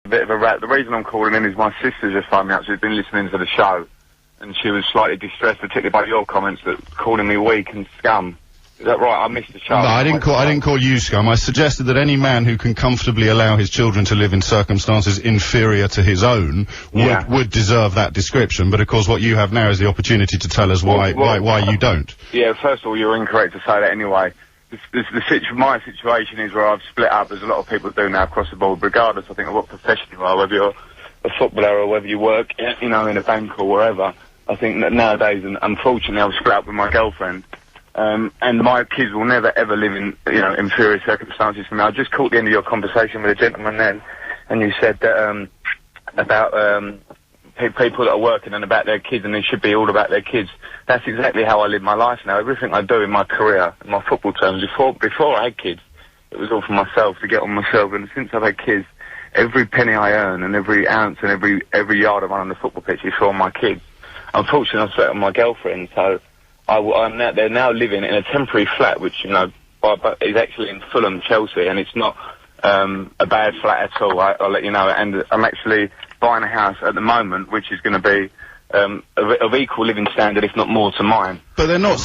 a bit of a rant. The reason I'm calling in is my sister just phoned me up. She's been listening to the show, and she was slightly distressed, particularly by your comments, that calling me weak and scum. Is that right? I missed the show. No, I didn't call you scum. I suggested that any man who can comfortably allow his children to live in circumstances inferior to his own would deserve that description. But of course, what you have now is the opportunity to tell us why you don't. Yeah, first of all, you're incorrect to say that anyway. My situation is where I've split up, as a lot of people do now across the board, regardless, I think, of what profession you are, whether you're a footballer or whether you work, you know, in a bank or wherever. I think that nowadays, and unfortunately, I've split up with my girlfriend. And my kids will never ever live in, you know, inferior circumstances for me. I just caught the end of your conversation with a gentleman then, and you said that, about, people that are working and about their kids, and it should be all about their kids. That's exactly how I live my life now. Everything I do in my career, in my football terms, before I had kids, it was all for myself, to get on myself, and since I've had kids, every penny I earn and every ounce and every yard I run on the football pitch is for my kids. Unfortunately, I've split up with my girlfriend, so they're now living in a temporary flat, which, you know, is actually in Fulham, Chelsea, and it's not a bad flat at all. I'll let you know. And I'm actually buying a house at the moment, which is going to be of equal living standard, if not more, to mine. But they're not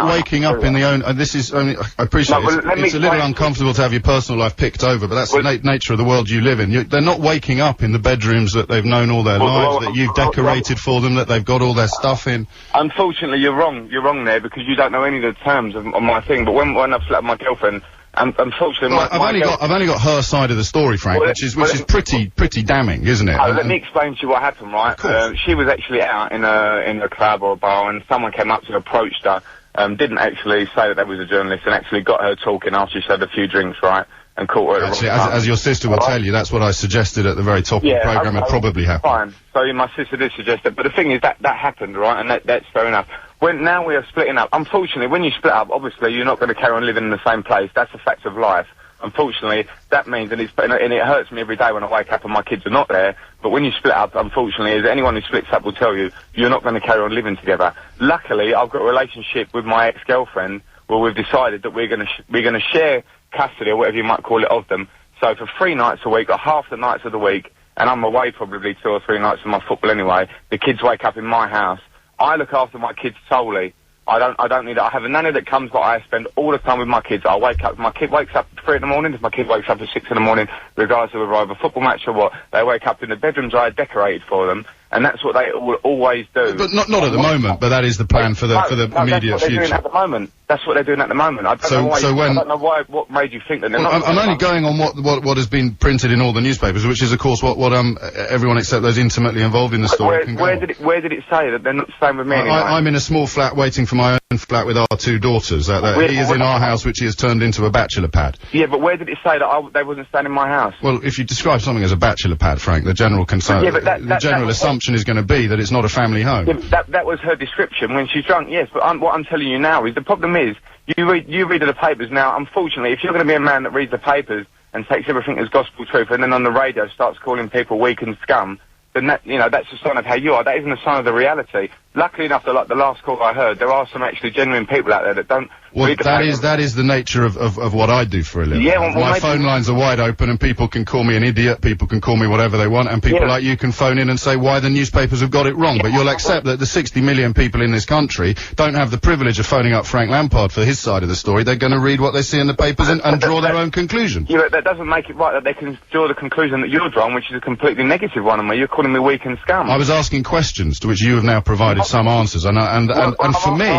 waking up in the own. This is. I appreciate it's a little uncomfortable to have your personal life picked over, but that's the nature of the world you live in. They're not waking up in the bedrooms that they've known all their lives, that you've decorated for them, that they've got all their stuff in. Unfortunately, you're wrong. You're wrong there, because you don't know any of the terms of my thing. But when I've slept with my girlfriend. Unfortunately, I've only got her side of the story, Frank, which is pretty damning, isn't it? Let me explain to you what happened, right? She was actually out in a club or a bar, and someone came up to her, approached her, didn't actually say that they was a journalist, and actually got her talking after she'd had a few drinks, right? And caught her at actually, as your sister will tell you, that's what I suggested at the very top of the programme. It probably happened. Fine. So my sister did suggest it, but the thing is that happened, right? And that's fair enough. Now we are splitting up. Unfortunately, when you split up, obviously you're not going to carry on living in the same place. That's a fact of life. Unfortunately, that means, and it hurts me every day when I wake up and my kids are not there. But when you split up, unfortunately, as anyone who splits up will tell you, you're not going to carry on living together. Luckily, I've got a relationship with my ex-girlfriend where we've decided that we're going to share custody, or whatever you might call it, of them. So for 3 nights a week, or half the nights of the week, and I'm away probably 2 or 3 nights of my football anyway, the kids wake up in my house. I look after my kids solely. I have a nanny that comes, but I spend all the time with my kids. I wake up, my kid wakes up at 3 in the morning, if my kid wakes up at 6 in the morning, regardless of whether I have a football match or what, they wake up in the bedrooms I decorated for them, and that's what they will always do. But not at the moment, but that is the plan for the immediate future. That's what they're doing at the moment. I don't know what made you think that they're not. I'm only going on what has been printed in all the newspapers, which is of course what everyone except those intimately involved in the story can go on. Where did it say that they're not staying with me anymore? I'm in a small flat waiting for my own flat with our 2 daughters. He is in our house, which he has turned into a bachelor pad. Yeah, but where did it say that they wasn't staying in my house? Well, if you describe something as a bachelor pad, Frank, the general concern, the general assumption is going to be that it's not a family home. Yeah, that was her description when she's drunk, yes, but what I'm telling you now is the problem is, you read the papers now. Unfortunately, if you're going to be a man that reads the papers and takes everything as gospel truth, and then on the radio starts calling people weak and scum, then that's a sign of how you are. That isn't a sign of the reality. Luckily enough, like the last call I heard, there are some actually genuine people out there that don't. Well, that is the nature of what I do for a living. Yeah, my phone lines are wide open, and people can call me an idiot, people can call me whatever they want, and people like you can phone in and say why the newspapers have got it wrong. But you'll accept that the 60 million people in this country don't have the privilege of phoning up Frank Lampard for his side of the story. They're going to read what they see in the papers and draw their own conclusion. Yeah, but that doesn't make it right that they can draw the conclusion that you're drawing, which is a completely negative one on me. You're calling me weak and scum. I was asking questions to which you have now provided some answers, and for me,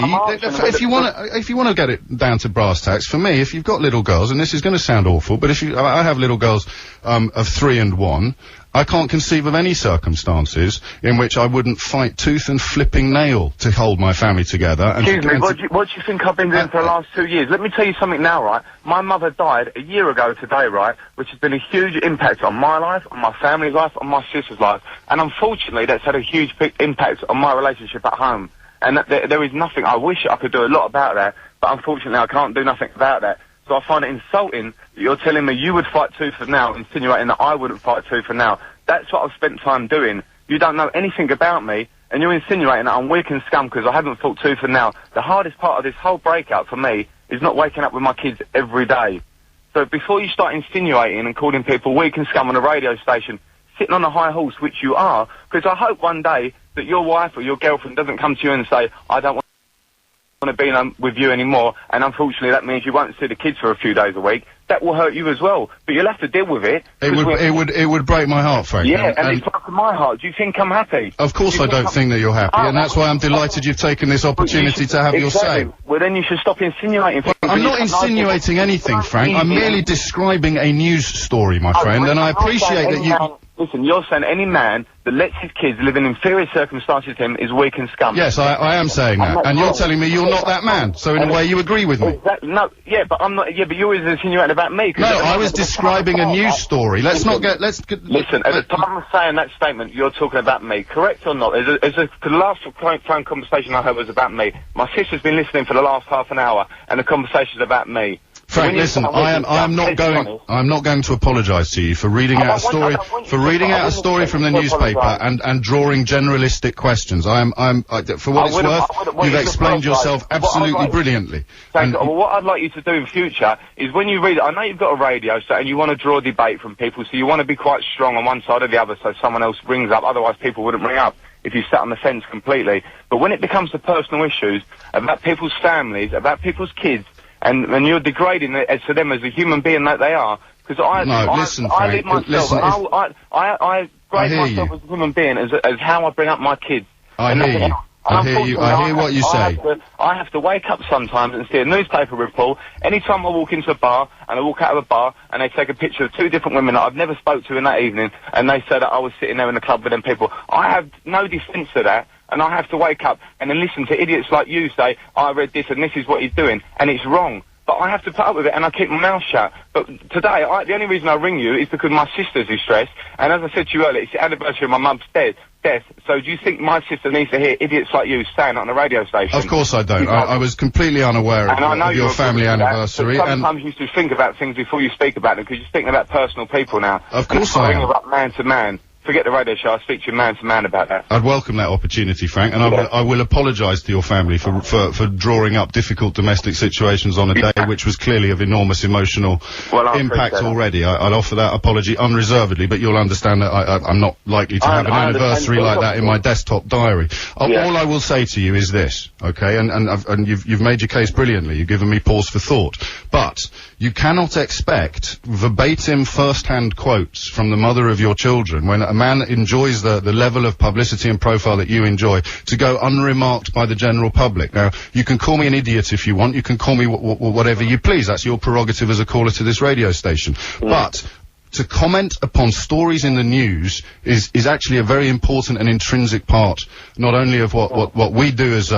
if you want to get it down to brass tacks, for me, if you've got little girls, and this is going to sound awful, but I have little girls of 3 and 1, I can't conceive of any circumstances in which I wouldn't fight tooth and flipping nail to hold my family together. Excuse me, what do you think I've been doing for the last 2 years? Let me tell you something now, right? My mother died a year ago today, right? Which has been a huge impact on my life, on my family's life, on my sister's life. And unfortunately, that's had a huge impact on my relationship at home. And there is nothing, I wish I could do a lot about that, but unfortunately I can't do nothing about that. So I find it insulting that you're telling me you would fight tooth and nail, insinuating that I wouldn't fight tooth and nail. That's what I've spent time doing. You don't know anything about me, and you're insinuating that I'm weak and scum because I haven't fought tooth and nail. The hardest part of this whole breakup for me is not waking up with my kids every day. So before you start insinuating and calling people weak and scum on a radio station, sitting on a high horse, which you are, because I hope one day that your wife or your girlfriend doesn't come to you and say, I don't want to be with you anymore, and unfortunately that means you won't see the kids for a few days a week. That will hurt you as well, but you'll have to deal with it. It would break my heart, Frank. Yeah, and it's broken my heart. Do you think I'm happy? Of course I don't think that you're happy, and that's why I'm delighted you've taken this opportunity to have your say. Well, then you should stop insinuating. Well, I'm not insinuating anything, Frank. I'm merely describing a news story, my friend, and I appreciate that you... Listen, you're saying any man that lets his kids live in inferior circumstances to him is weak and scum. Yes, I am saying that. And you're telling me you're not that man. So in a way you agree with me. Exactly. No, yeah, but I'm not, yeah, but you're always insinuating about me. No, I was describing a news story. Listen, at the time of saying that statement, you're talking about me. Correct or not? The last phone conversation I heard was about me. My sister's been listening for the last half an hour, and the conversation's about me. Frank, listen, I'm not going to apologise to you for reading out a story, from the newspaper and drawing generalistic questions. For what it's worth, you've explained yourself absolutely brilliantly. Well, what I'd like you to do in future is when you read it, I know you've got a radio set and you want to draw debate from people, so you want to be quite strong on one side or the other so someone else rings up, otherwise people wouldn't ring up if you sat on the fence completely. But when it becomes to personal issues, about people's families, about people's kids, and you're degrading it to them as a human being that they are, because I grade myself as a human being as how I bring up my kids. I hear you. I hear what you say. I have to wake up sometimes and see a newspaper report. Anytime I walk into a bar, and I walk out of a bar, and they take a picture of two different women that I've never spoke to in that evening, and they say that I was sitting there in the club with them people, I have no defence of that. And I have to wake up and then listen to idiots like you say, I read this and this is what he's doing, and it's wrong. But I have to put up with it, and I keep my mouth shut. But today, the only reason I ring you is because my sister's distressed, and as I said to you earlier, it's the anniversary of my mum's death. So do you think my sister needs to hear idiots like you saying it on a radio station? Of course I don't. I was completely unaware of your family anniversary. Sometimes you should think about things before you speak about them, because you're thinking about personal people now. Of course I am. About man to man. Forget the radio show, I'll speak to you man to man about that. I'd welcome that opportunity, Frank, and I will apologise to your family for drawing up difficult domestic situations on a day which was clearly of enormous emotional impact already. I'd offer that apology unreservedly, but you'll understand that I'm not likely to have an anniversary like that in my desktop diary. All I will say to you is this, okay, and you've made your case brilliantly, you've given me pause for thought, but you cannot expect verbatim first-hand quotes from the mother of your children when a man enjoys the level of publicity and profile that you enjoy to go unremarked by the general public. Now, you can call me an idiot if you want, you can call me whatever you please, that's your prerogative as a caller to this radio station. But to comment upon stories in the news is actually a very important and intrinsic part, not only of what we do as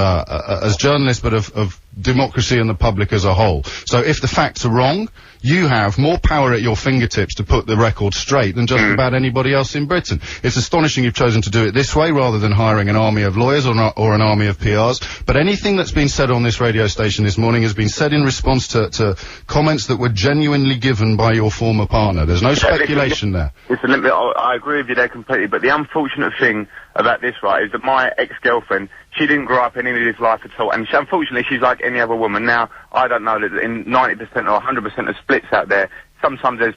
journalists, but of democracy and the public as a whole. So if the facts are wrong, you have more power at your fingertips to put the record straight than just about anybody else in Britain. It's astonishing you've chosen to do it this way rather than hiring an army of lawyers or an army of PRs. But anything that's been said on this radio station this morning has been said in response to comments that were genuinely given by your former partner. There's no speculation there. Listen, I agree with you there completely, but the unfortunate thing about this, right, is that my ex-girlfriend, she didn't grow up in any of this life at all, and unfortunately she's like any other woman. Now, I don't know that in 90% or 100% of splits out there, sometimes there's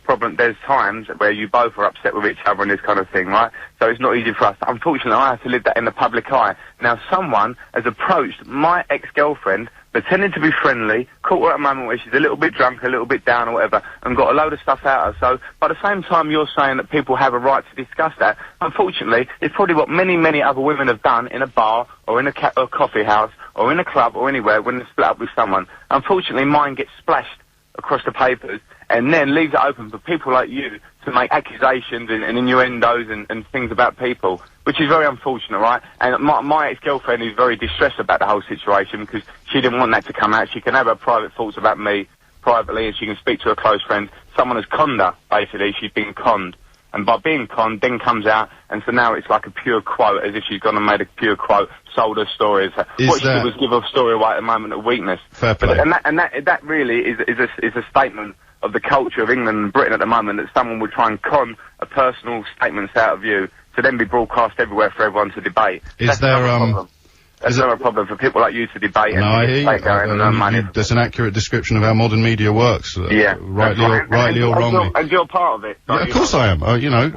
times where you both are upset with each other and this kind of thing, right? So it's not easy for us. Unfortunately, I have to live that in the public eye. Now, someone has approached my ex-girlfriend, pretending to be friendly, caught her at a moment where she's a little bit drunk, a little bit down or whatever, and got a load of stuff out of her. So, by the same time you're saying that people have a right to discuss that, unfortunately, it's probably what many, many other women have done in a bar, or in a coffee house, or in a club, or anywhere when they split up with someone. Unfortunately, mine gets splashed across the papers, and then leaves it open for people like you to make accusations and innuendos and things about people, which is very unfortunate, right? And my ex-girlfriend is very distressed about the whole situation because she didn't want that to come out. She can have her private thoughts about me privately, and she can speak to her close friends. Someone has conned her, basically. She's been conned. And by being conned, then comes out, and so now it's like a pure quote, as if she's gone and made a pure quote, sold her stories. What she did was give her story away at a moment of weakness. Fair play. And that really is a statement of the culture of England and Britain at the moment, that someone would try and con a personal statements out of you to then be broadcast everywhere for everyone to debate. Is there That's not a problem for people like you to debate and I hear you. and earn money. That's an accurate description of how modern media works. Yeah. Rightly or wrongly. And you're part of it. Yeah, of course I am. You know,